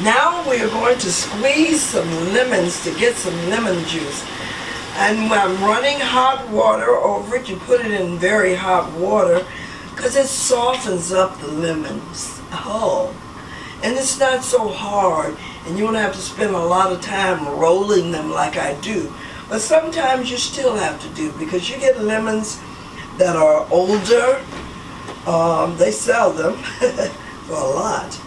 Now we are going to squeeze some lemons to get some lemon juice. And when I'm running hot water over it, you put it in very hot water because it softens up the lemons. Oh, and it's not so hard, and you don't have to spend a lot of time rolling them like I do. But sometimes you still have to do, because you get lemons that are older. They sell them for a lot.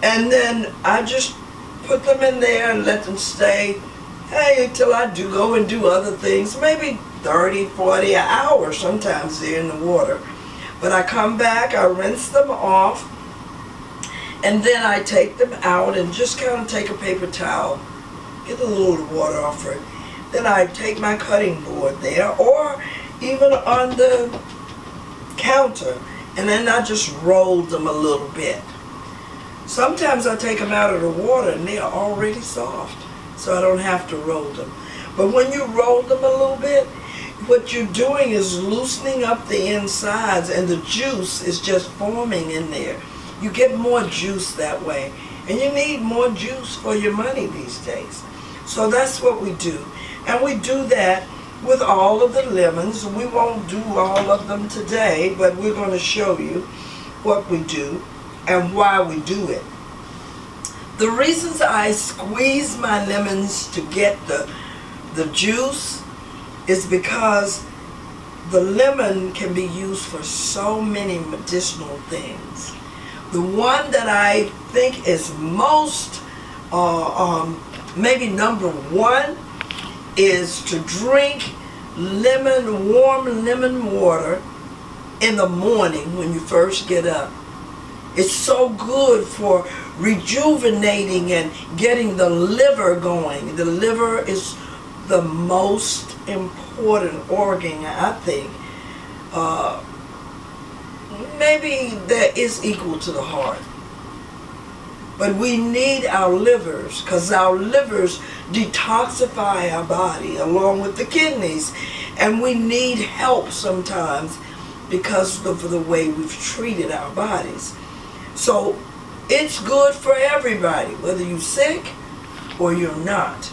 And then I just put them in there and let them stay, hey, till I do go and do other things, maybe 30, 40 an hour sometimes they're in the water. But I come back, I rinse them off, and then I take them out and just kind of take a paper towel, get a little water off it. Then I take my cutting board there, or even on the counter, and then I just roll them a little bit. Sometimes I take them out of the water and they're already soft, so I don't have to roll them. But when you roll them a little bit, what you're doing is loosening up the insides, and the juice is just forming in there. You get more juice that way, and you need more juice for your money these days. So that's what we do. And we do that with all of the lemons. We won't do all of them today, but we're going to show you what we do and why we do it. The reasons I squeeze my lemons to get the juice is because the lemon can be used for so many medicinal things. The one that I think is most, maybe number one, is to drink warm lemon water in the morning when you first get up. It's so good for rejuvenating and getting the liver going. The liver is the most important organ, I think. Maybe that is equal to the heart. But we need our livers, because our livers detoxify our body along with the kidneys. And we need help sometimes because of the way we've treated our bodies. So it's good for everybody, whether you're sick or you're not,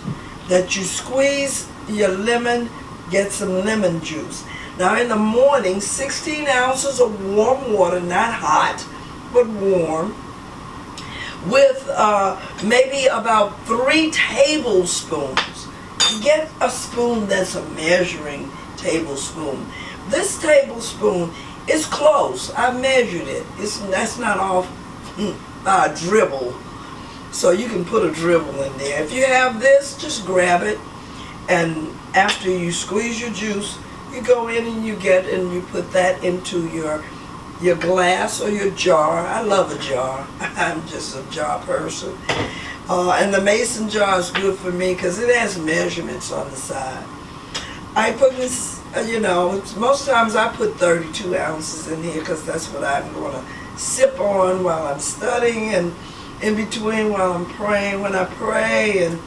that you squeeze your lemon, get some lemon juice. Now in the morning, 16 ounces of warm water, not hot, but warm, with maybe about 3 tablespoons. Get a spoon that's a measuring tablespoon. This tablespoon is close. I measured it. That's not off by a dribble. So you can put a dribble in there. If you have this, just grab it, and after you squeeze your juice, you go in and you put that into your glass or your jar. I love a jar. I'm just a jar person. And the mason jar is good for me because it has measurements on the side. I put this, most times I put 32 ounces in here because that's what I'm going to sip on while I'm studying, and in between while I'm praying. When I pray, and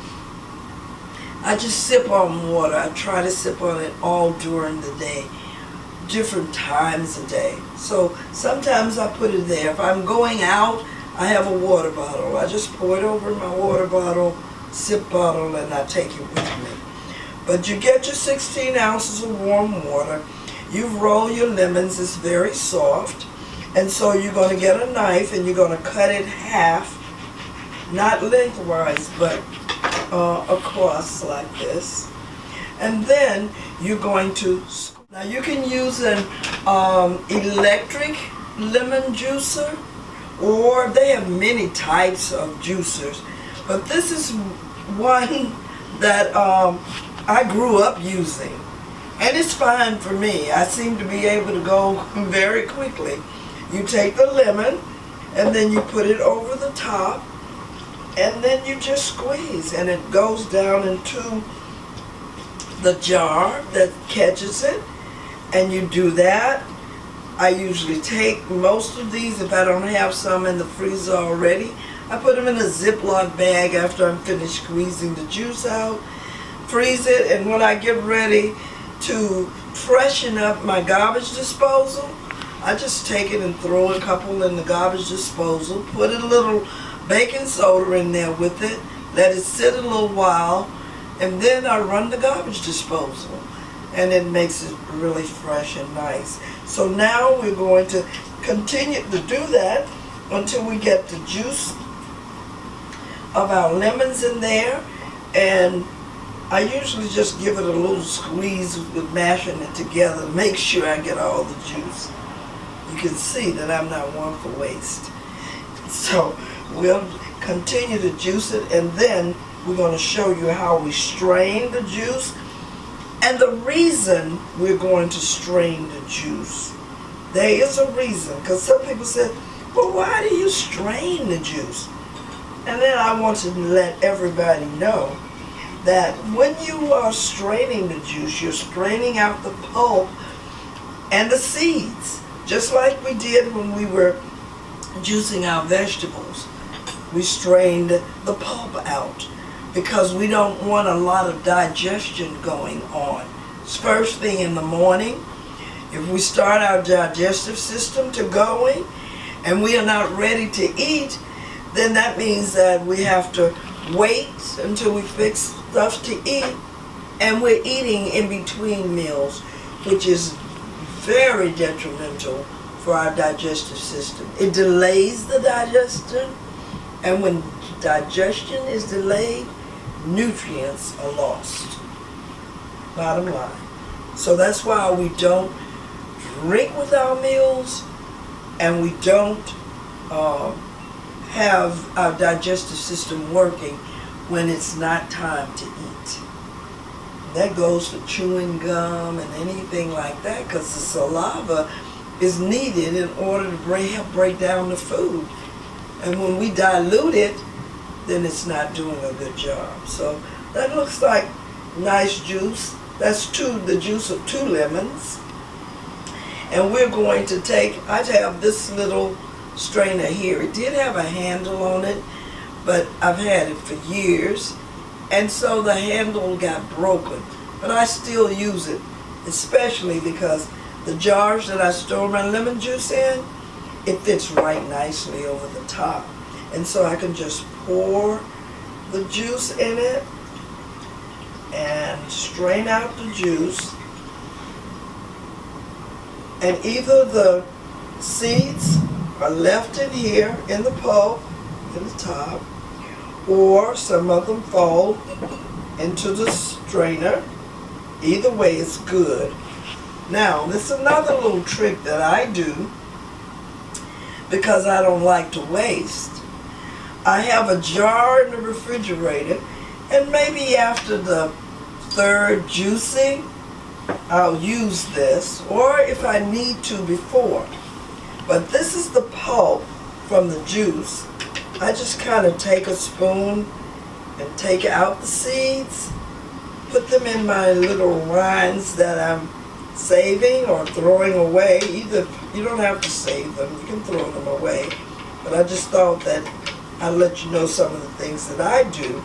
I just sip on water. I try to sip on it all during the day, different times a day. So sometimes I put it there. If I'm going out, I have a water bottle. I just pour it over in my water bottle, sip bottle, and I take it with me. But you get your 16 ounces of warm water. You roll your lemons. It's very soft. And so you're going to get a knife and you're going to cut it half, not lengthwise, but across like this. And then you're going to, now you can use an electric lemon juicer, or they have many types of juicers. But this is one that I grew up using. And it's fine for me. I seem to be able to go very quickly. You take the lemon, and then you put it over the top, and then you just squeeze, and it goes down into the jar that catches it, and you do that. I usually take most of these, if I don't have some in the freezer already, I put them in a Ziploc bag after I'm finished squeezing the juice out, freeze it, and when I get ready to freshen up my garbage disposal, I just take it and throw a couple in the garbage disposal, put a little baking soda in there with it, let it sit a little while, and then I run the garbage disposal. And it makes it really fresh and nice. So now we're going to continue to do that until we get the juice of our lemons in there. And I usually just give it a little squeeze with mashing it together to make sure I get all the juice. You can see that I'm not one for waste. So we'll continue to juice it, and then we're going to show you how we strain the juice and the reason we're going to strain the juice. There is a reason, because some people said, well, why do you strain the juice? And then I want to let everybody know that when you are straining the juice, you're straining out the pulp and the seeds, just like we did when we were juicing our vegetables. We strained the pulp out because we don't want a lot of digestion going on. It's first thing in the morning. If we start our digestive system to going and we are not ready to eat, then that means that we have to wait until we fix stuff to eat, and we're eating in between meals, which is very detrimental for our digestive system. It delays the digestion, and when digestion is delayed, nutrients are lost. Bottom line. So that's why we don't drink with our meals, and we don't have our digestive system working when it's not time to eat. That goes for chewing gum and anything like that, because the saliva is needed in order to help break down the food. And when we dilute it, then it's not doing a good job. So that looks like nice juice. That's the juice of 2 lemons. And we're going to I have this little strainer here. It did have a handle on it, but I've had it for years. And so the handle got broken. But I still use it, especially because the jars that I store my lemon juice in, it fits right nicely over the top. And so I can just pour the juice in it and strain out the juice. And either the seeds are left in here in the pulp, in the top, or some of them fall into the strainer. Either way is good. Now, this is another little trick that I do because I don't like to waste. I have a jar in the refrigerator, and maybe after the 3rd juicing, I'll use this, or if I need to before. But this is the pulp from the juice. I just kind of take a spoon and take out the seeds, put them in my little rinds that I'm saving or throwing away. Either you don't have to save them, you can throw them away. But I just thought that I'd let you know some of the things that I do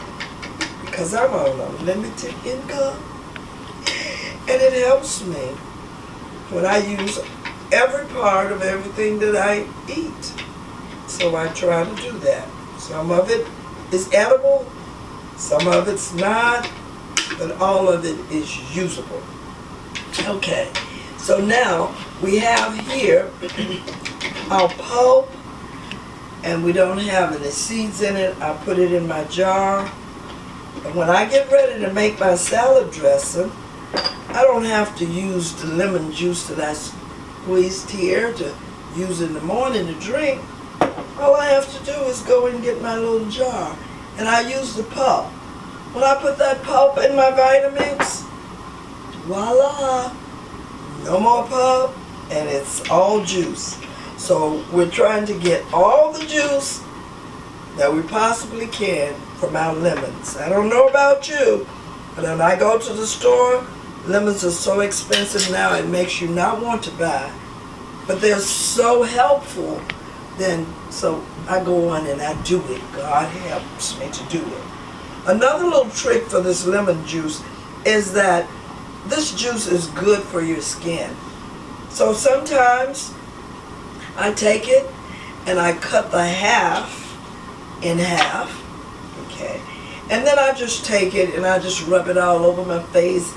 because I'm on a limited income. And it helps me when I use every part of everything that I eat. So I try to do that. Some of it is edible, some of it's not, but all of it is usable. Okay, so now we have here our pulp, and we don't have any seeds in it. I put it in my jar. And when I get ready to make my salad dressing, I don't have to use the lemon juice that I squeezed here to use in the morning to drink. All I have to do is go and get my little jar, and I use the pulp. When I put that pulp in my Vitamix, voila, no more pulp, and it's all juice. So we're trying to get all the juice that we possibly can from our lemons. I don't know about you, but when I go to the store, lemons are so expensive now it makes you not want to buy. But they're so helpful, so I go on and I do it. God helps me to do it. Another little trick for this lemon juice is that this juice is good for your skin. So sometimes I take it and I cut the half in half, okay? And then I just take it and I just rub it all over my face,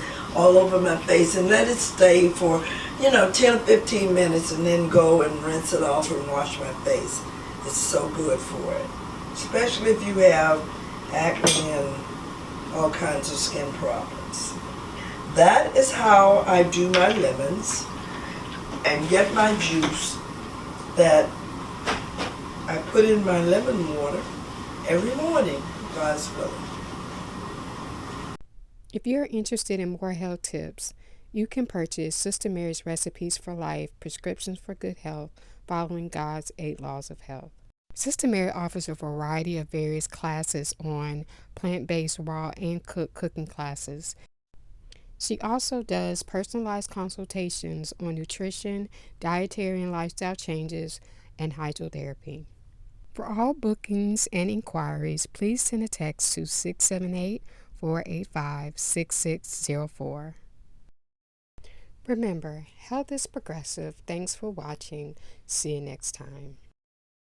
and let it stay for, 10 or 15 minutes, and then go and rinse it off and wash my face. It's so good for it, especially if you have acne and all kinds of skin problems. That is how I do my lemons and get my juice that I put in my lemon water every morning, God's willing. If you're interested in more health tips, you can purchase Sister Mary's Recipes for Life, Prescriptions for Good Health, Following God's 8 Laws of Health. Sister Mary offers a variety of various classes on plant-based raw and cooked cooking classes. She also does personalized consultations on nutrition, dietary and lifestyle changes, and hydrotherapy. For all bookings and inquiries, please send a text to 678-485-6604. Remember, health is progressive. Thanks for watching. See you next time.